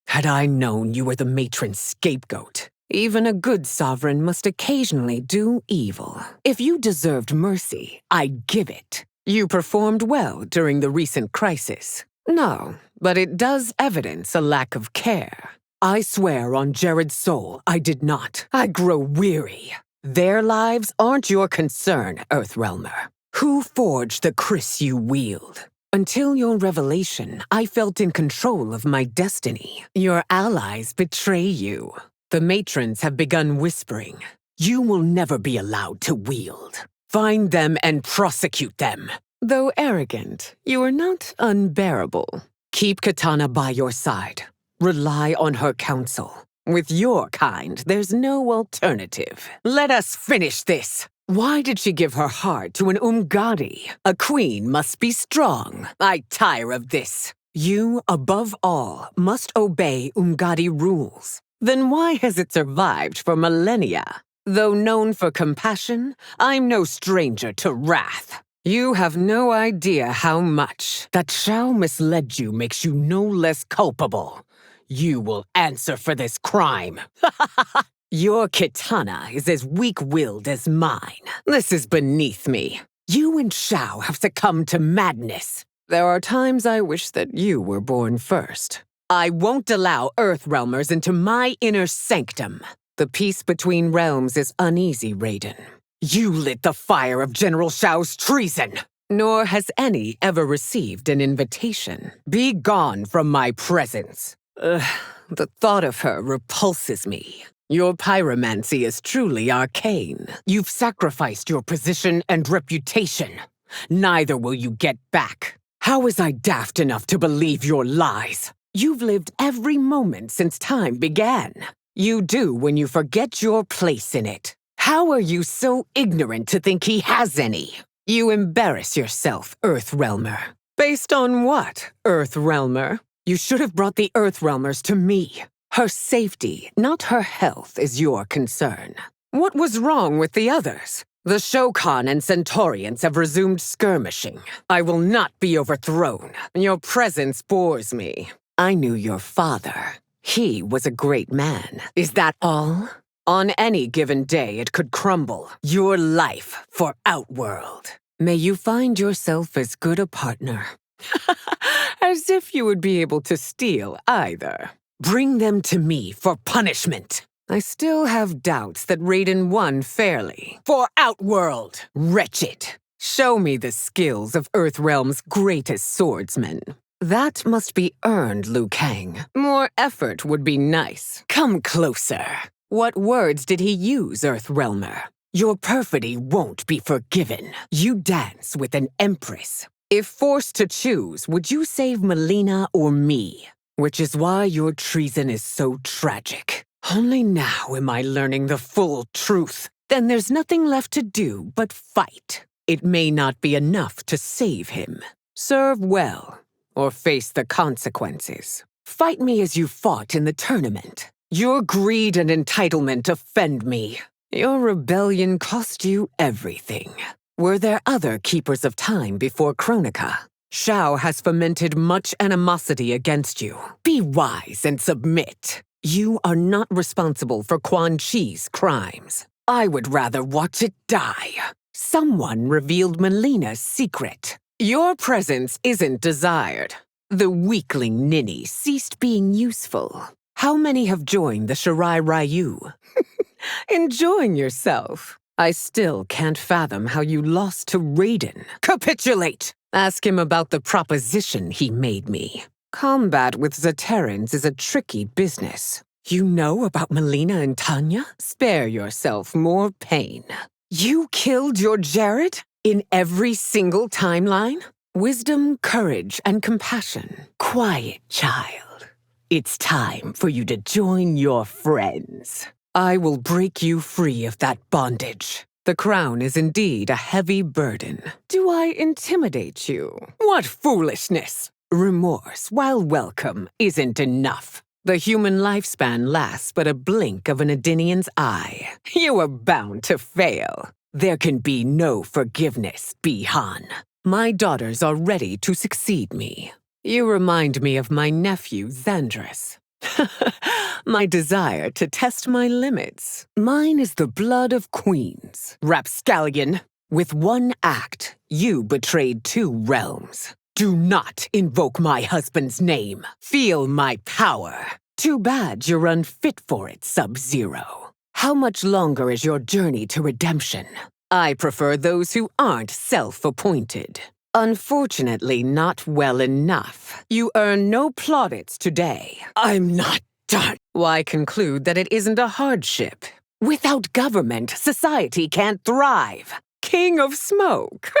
Had I known you were the matron's scapegoat. Even a good sovereign must occasionally do evil. If you deserved mercy, I'd give it. You performed well during the recent crisis. No, but it does evidence a lack of care. I swear on Jared's soul, I did not. I grow weary. Their lives aren't your concern, Earthrealmer. Who forged the kriss you wield? Until your revelation, I felt in control of my destiny. Your allies betray you. The matrons have begun whispering. You will never be allowed to wield. Find them and prosecute them. Though arrogant, you are not unbearable. Keep Katana by your side. Rely on her counsel. With your kind, there's no alternative. Let us finish this. Why did she give her heart to an Umgadi? A queen must be strong. I tire of this. You, above all, must obey Umgadi rules. Then why has it survived for millennia? Though known for compassion, I'm no stranger to wrath. You have no idea how much that Shao misled you makes you no less culpable. You will answer for this crime. Your katana is as weak-willed as mine. This is beneath me. You and Shao have succumbed to madness. There are times I wish that you were born first. I won't allow Earthrealmers into my inner sanctum. The peace between realms is uneasy, Raiden. You lit the fire of General Shao's treason. Nor has any ever received an invitation. Be gone from my presence. The thought of her repulses me. Your pyromancy is truly arcane. You've sacrificed your position and reputation. Neither will you get back. How was I daft enough to believe your lies? You've lived every moment since time began. You do when you forget your place in it. How are you so ignorant to think he has any? You embarrass yourself, Earthrealmer. Based on what, Earthrealmer? You should have brought the Earthrealmers to me. Her safety, not her health, is your concern. What was wrong with the others? The Shokan and Centaurians have resumed skirmishing. I will not be overthrown. Your presence bores me. I knew your father. He was a great man. Is that all? On any given day, it could crumble. Your life for Outworld. May you find yourself as good a partner. As if you would be able to steal either. Bring them to me for punishment. I still have doubts that Raiden won fairly. For Outworld, wretched. Show me the skills of Earthrealm's greatest swordsman. That must be earned, Liu Kang. More effort would be nice. Come closer. What words did he use, Earthrealmer? Your perfidy won't be forgiven. You dance with an empress. If forced to choose, would you save Melina or me? Which is why your treason is so tragic. Only now am I learning the full truth. Then there's nothing left to do but fight. It may not be enough to save him. Serve well, or face the consequences. Fight me as you fought in the tournament. Your greed and entitlement offend me. Your rebellion cost you everything. Were there other keepers of time before Kronika? Shao has fomented much animosity against you. Be wise and submit. You are not responsible for Quan Chi's crimes. I would rather watch it die. Someone revealed Melina's secret. Your presence isn't desired. The weakling ninny ceased being useful. How many have joined the Shirai Ryu? Enjoying yourself. I still can't fathom how you lost to Raiden. Capitulate! Ask him about the proposition he made me. Combat with Zaterrans is a tricky business. You know about Melina and Tanya? Spare yourself more pain. You killed your Jared? In every single timeline? Wisdom, courage, and compassion. Quiet, child. It's time for you to join your friends. I will break you free of that bondage. The crown is indeed a heavy burden. Do I intimidate you? What foolishness! Remorse, while welcome, isn't enough. The human lifespan lasts but a blink of an Adinian's eye. You are bound to fail. There can be no forgiveness, Bi-Han. My daughters are ready to succeed me. You remind me of my nephew, Xandris. My desire to test my limits. Mine is the blood of queens. Rapscallion, with one act, you betrayed 2 realms. Do not invoke my husband's name. Feel my power. Too bad you're unfit for it, Sub-Zero. How much longer is your journey to redemption? I prefer those who aren't self-appointed. Unfortunately, not well enough. You earn no plaudits today. I'm not done. Why conclude that it isn't a hardship? Without government, society can't thrive. King of Smoke.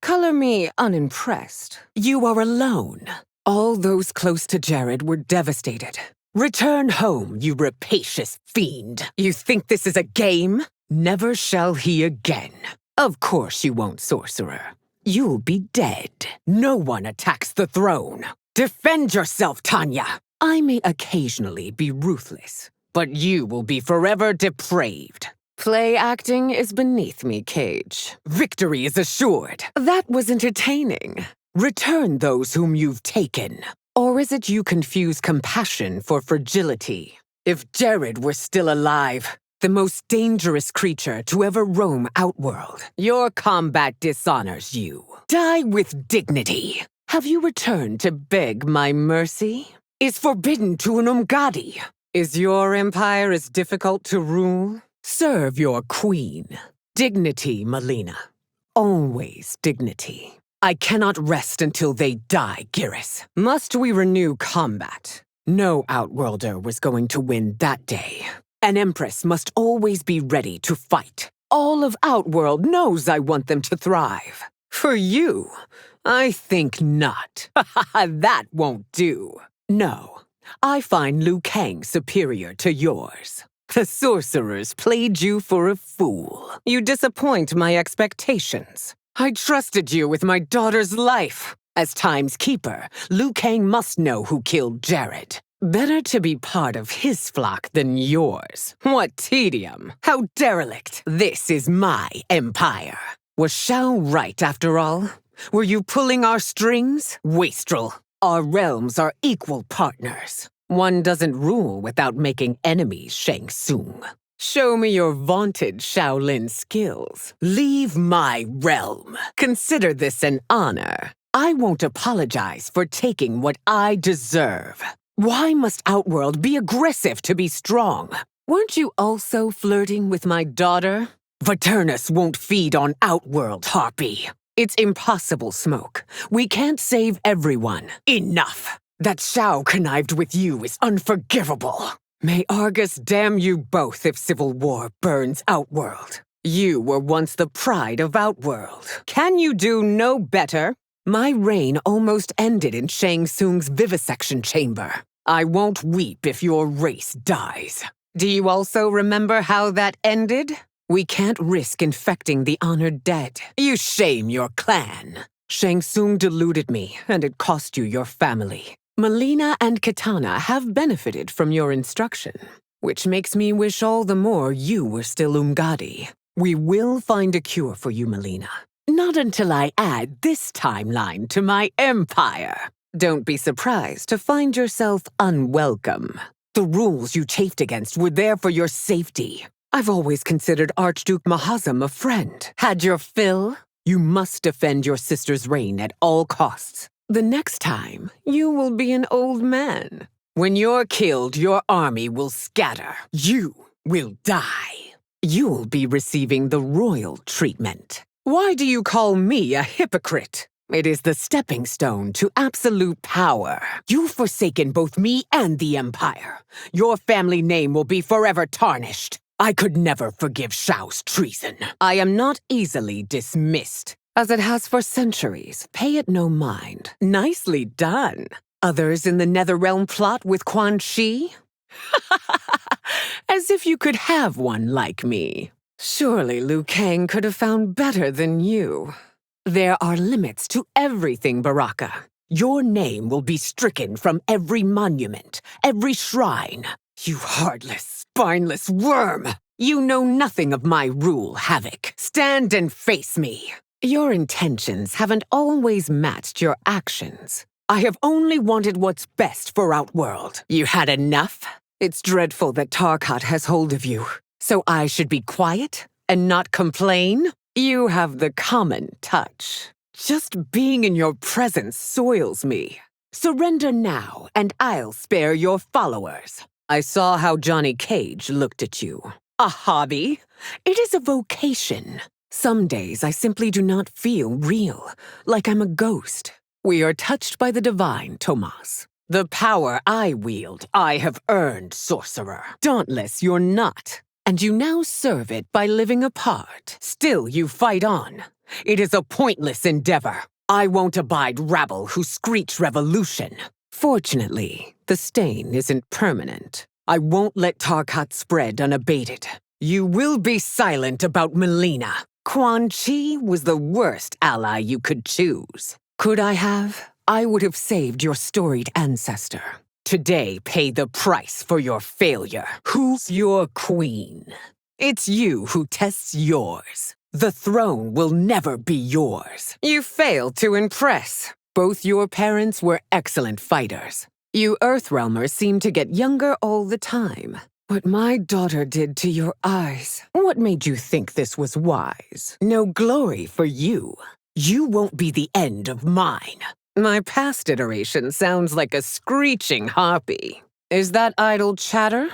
Color me unimpressed. You are alone. All those close to Jared were devastated. Return home, you rapacious fiend. You think this is a game? Never shall he again. Of course you won't, sorcerer. You'll be dead. No one attacks the throne. Defend yourself, Tanya. I may occasionally be ruthless, but you will be forever depraved. Play acting is beneath me, Cage. Victory is assured. That was entertaining. Return those whom you've taken. Or is it you confuse compassion for fragility? If Jared were still alive, the most dangerous creature to ever roam Outworld, your combat dishonors you. Die with dignity. Have you returned to beg my mercy? Is forbidden to an Umgadi. Is your empire as difficult to rule? Serve your queen. Dignity, Melina. Always dignity. I cannot rest until they die, Gyrus. Must we renew combat? No Outworlder was going to win that day. An Empress must always be ready to fight. All of Outworld knows I want them to thrive. For you, I think not. That won't do. No, I find Liu Kang superior to yours. The sorcerers played you for a fool. You disappoint my expectations. I trusted you with my daughter's life. As Time's Keeper, Liu Kang must know who killed Jared. Better to be part of his flock than yours. What tedium! How derelict! This is my empire. Was Shao right after all? Were you pulling our strings? Wastrel, our realms are equal partners. One doesn't rule without making enemies, Shang Tsung. Show me your vaunted Shaolin skills. Leave my realm. Consider this an honor. I won't apologize for taking what I deserve. Why must Outworld be aggressive to be strong? Weren't you also flirting with my daughter? Viternus won't feed on Outworld, Harpy. It's impossible, Smoke. We can't save everyone. Enough. That Shao connived with you is unforgivable. May Argus damn you both if civil war burns Outworld. You were once the pride of Outworld. Can you do no better? My reign almost ended in Shang Tsung's vivisection chamber. I won't weep if your race dies. Do you also remember how that ended? We can't risk infecting the honored dead. You shame your clan. Shang Tsung deluded me, and it cost you your family. Melina and Katana have benefited from your instruction, which makes me wish all the more you were still Umgadi. We will find a cure for you, Melina. Not until I add this timeline to my empire. Don't be surprised to find yourself unwelcome. The rules you chafed against were there for your safety. I've always considered Archduke Mahazam a friend. Had your fill? You must defend your sister's reign at all costs. The next time, you will be an old man. When you're killed, your army will scatter. You will die. You'll be receiving the royal treatment. Why do you call me a hypocrite? It is the stepping stone to absolute power. You've forsaken both me and the Empire. Your family name will be forever tarnished. I could never forgive Shao's treason. I am not easily dismissed. As it has for centuries, pay it no mind. Nicely done. Others in the Netherrealm plot with Quan Chi? As if you could have one like me. Surely Liu Kang could have found better than you. There are limits to everything, Baraka. Your name will be stricken from every monument, every shrine. You heartless, spineless worm! You know nothing of my rule, Havoc. Stand and face me. Your intentions haven't always matched your actions. I have only wanted what's best for Outworld. You had enough? It's dreadful that Tarkat has hold of you. So I should be quiet and not complain? You have the common touch. Just being in your presence soils me. Surrender now, and I'll spare your followers. I saw how Johnny Cage looked at you. A hobby? It is a vocation. Some days I simply do not feel real, like I'm a ghost. We are touched by the divine, Tomas. The power I wield, I have earned, sorcerer. Dauntless you're not, and you now serve it by living apart. Still you fight on. It is a pointless endeavor. I won't abide rabble who screech revolution. Fortunately, the stain isn't permanent. I won't let Tarkat spread unabated. You will be silent about Melina. Quan Chi was the worst ally you could choose. Could I have? I would have saved your storied ancestor. Today, pay the price for your failure. Who's your queen? It's you who tests yours. The throne will never be yours. You failed to impress. Both your parents were excellent fighters. You Earthrealmers seem to get younger all the time. What my daughter did to your eyes. What made you think this was wise? No glory for you. You won't be the end of mine. My past iteration sounds like a screeching harpy. Is that idle chatter?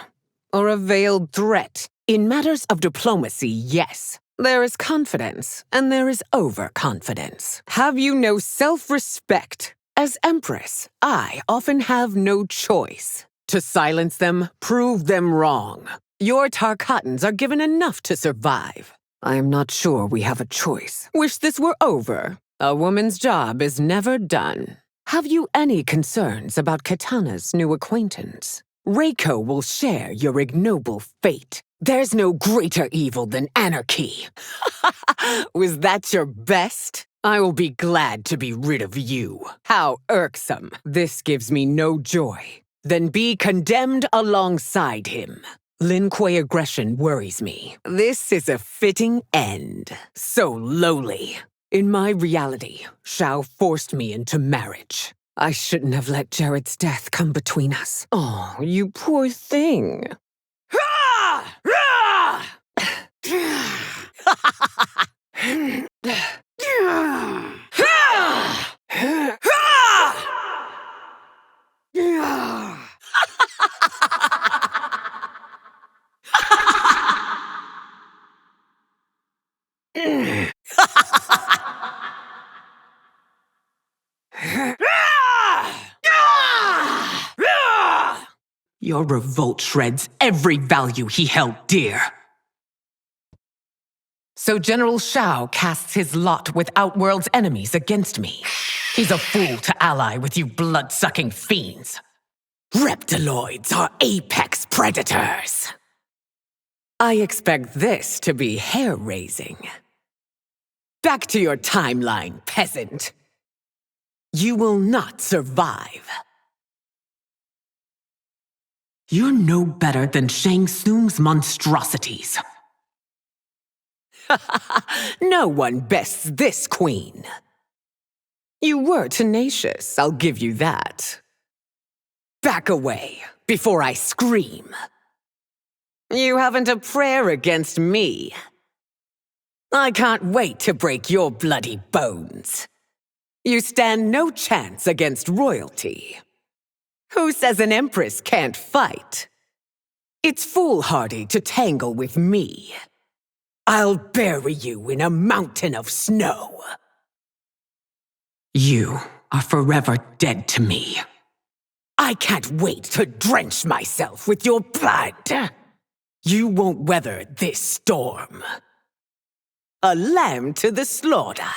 Or a veiled threat? In matters of diplomacy, yes. There is confidence, and there is overconfidence. Have you no self-respect? As Empress, I often have no choice. To silence them, prove them wrong. Your Tarkatans are given enough to survive. I am not sure we have a choice. Wish this were over. A woman's job is never done. Have you any concerns about Katana's new acquaintance? Reiko will share your ignoble fate. There's no greater evil than anarchy. Was that your best? I will be glad to be rid of you. How irksome. This gives me no joy. Then be condemned alongside him. Lin Kuei aggression worries me. This is a fitting end. So lowly. In my reality, Shao forced me into marriage. I shouldn't have let Jared's death come between us. Oh, you poor thing. Your revolt shreds every value he held dear. So General Shao casts his lot with Outworld's enemies against me. He's a fool to ally with you blood-sucking fiends. Reptiloids are apex predators. I expect this to be hair-raising. Back to your timeline, peasant. You will not survive. You're no better than Shang Tsung's monstrosities. No one bests this queen. You were tenacious, I'll give you that. Back away, before I scream. You haven't a prayer against me. I can't wait to break your bloody bones. You stand no chance against royalty. Who says an empress can't fight? It's foolhardy to tangle with me. I'll bury you in a mountain of snow. You are forever dead to me. I can't wait to drench myself with your blood. You won't weather this storm. A lamb to the slaughter.